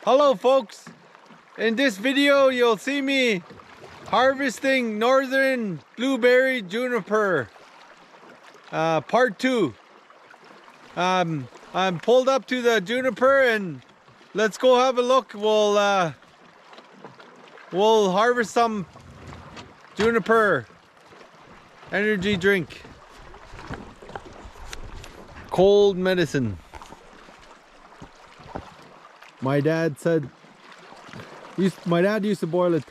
Hello folks, in this video you'll see me harvesting northern blueberry juniper part 2. I'm pulled up to the juniper and let's go have a look. We'll harvest some juniper energy drink, cold medicine. My dad said, my dad used to boil it,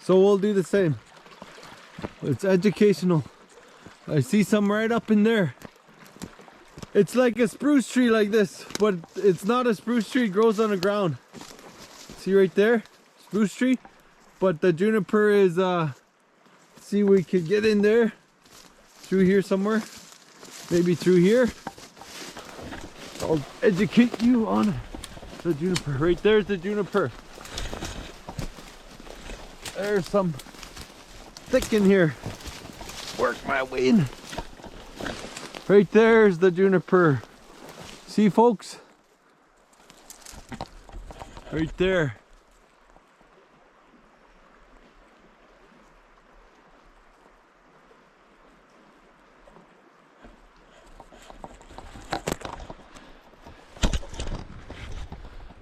so we'll do the same. It's educational. I see some right up in there. It's like a spruce tree like this, but it's not a spruce tree, it grows on the ground. See right there? Spruce tree. But the juniper is, see, we could get in there, through here somewhere, maybe through here. I'll educate you on it. The juniper, right there's the juniper. There's some thick in here. Work my way in. Right there's the juniper. See folks? Right there.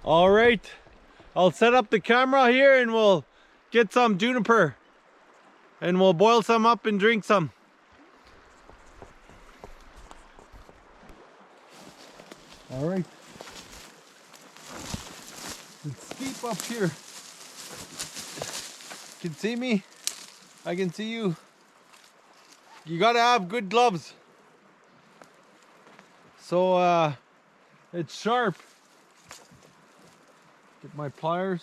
All right, I'll set up the camera here and we'll get some juniper and we'll boil some up and drink some. All right, it's steep up here. You can see me, I can see you. You gotta have good gloves. So it's sharp. Get my pliers.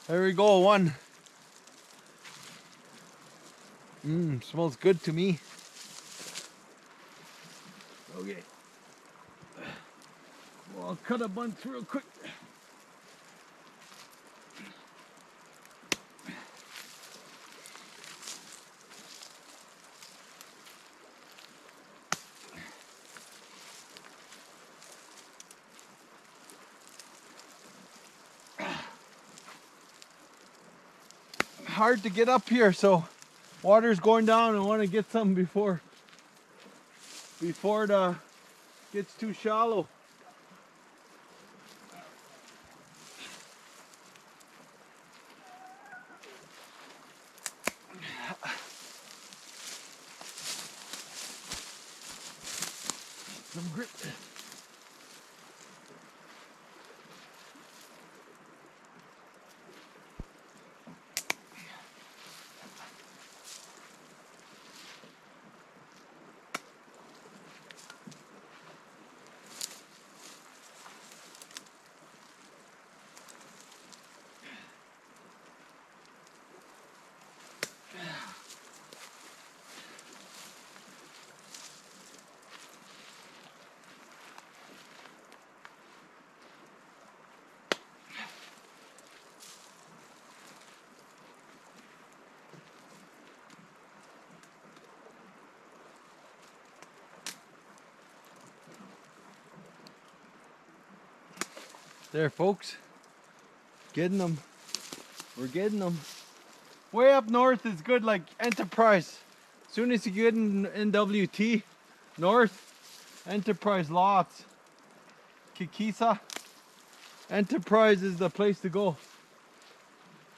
There we go, one. Smells good to me. Okay. Well, I'll cut a bunch real quick. Hard to get up here, so water's going down. I want to get some before it gets too shallow. Some grit. There folks, getting them. We're getting them. Way up north is good, like Enterprise. As soon as you get in NWT north, Enterprise lots. Kikisa, Enterprise is the place to go.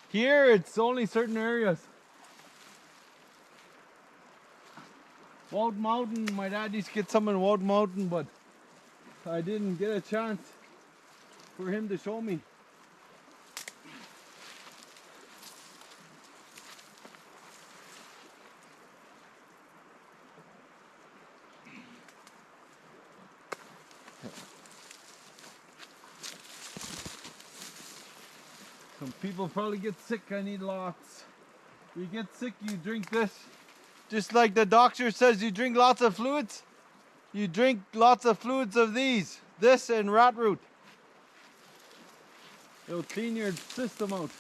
Here it's only certain areas. Wald Mountain, my dad used to get some in Wald Mountain, but I didn't get a chance for him to show me. Some people probably get sick. I need lots. You get sick, you drink this. Just like the doctor says, you drink lots of fluids. You drink lots of fluids of these. This and rat root. It'll clean your system out.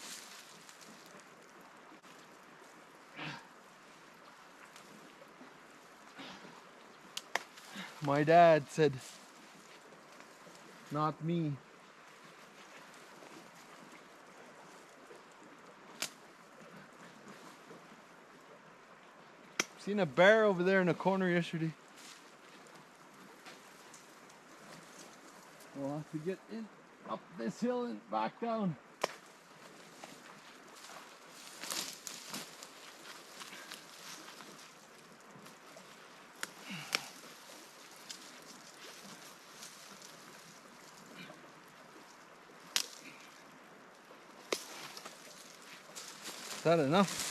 My dad said, not me. Seen a bear over there in the corner yesterday. We'll have to get in up this hill and back down. Is that enough?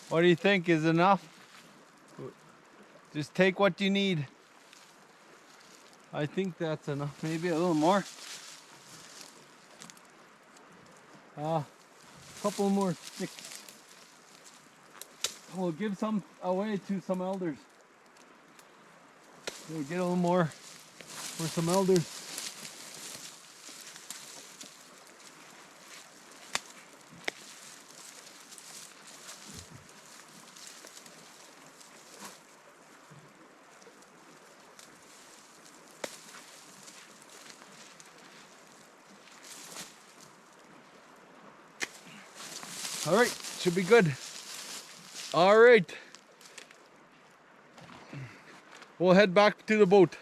What do you think is enough? Just take what you need. I think that's enough. Maybe a little more. A couple more sticks. We'll give some away to some elders. We'll get a little more for some elders. All right, should be good. All right. We'll head back to the boat.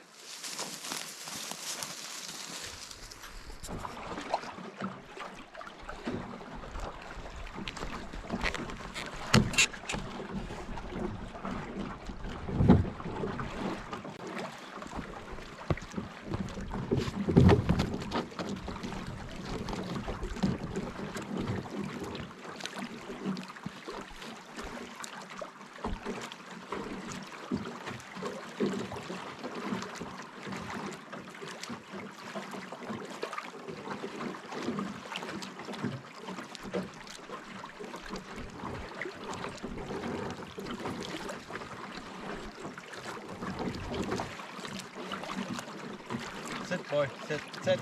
Sit, boy, sit, sit.